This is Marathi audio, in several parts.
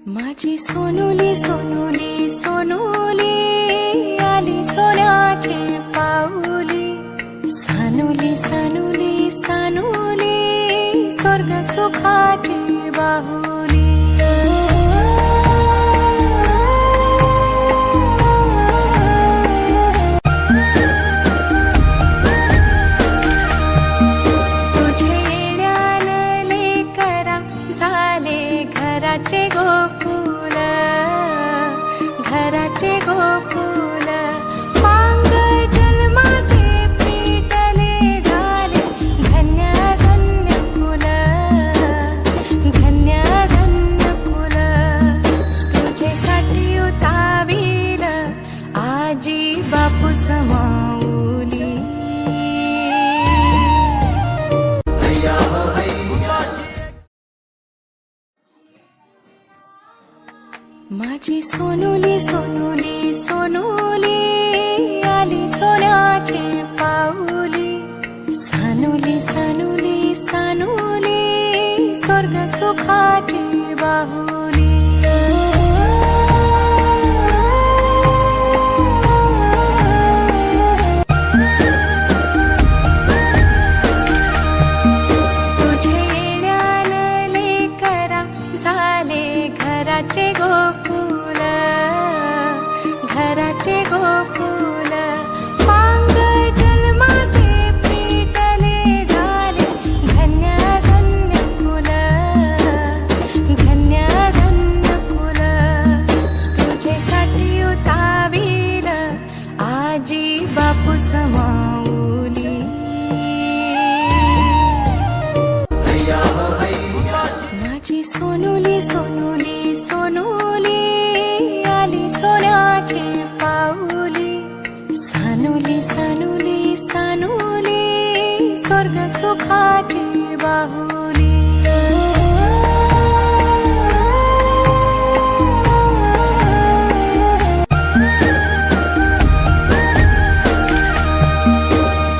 माझी सोनुली सोनुली सोनुली आली सोन्याची पाऊली, सानुली सानुली सानुली स्वर्ग सुखाची बाहुली। तुझे येण्यानं लेकरा झाले घराचे गोकुल, घराचे गोकुल। मांग जन्माचे पेटले झाले धन्य धन्य कुल, धन्य धन्य कुल। तुझेसाठी उतावील आजी बापू समाऊली। माझी सोनुली सोनुली सोनुली आली सोन्याची पाऊली, सानुली सानुली सानुली स्वर्ग सुखाची बाहुली। तुझे येण्यानं लेकरा झाले घराचे गोकुल, घराचे गोकुल। मांग जन्माचे पेटले झाले धन्य धन्य कुल, धन्य धन्य कुल। तुझेसाठी उतावील आजी बापू समाऊली। माझी सोनुली सोनुली सोनुली आली सोन्याची पाऊली, सानुली सानुली सानुली स्वर्ग सुखाची बाहुली।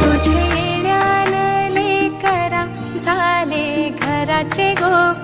तुझे येण्यानं लेकरा झाले घराचे गोकुल,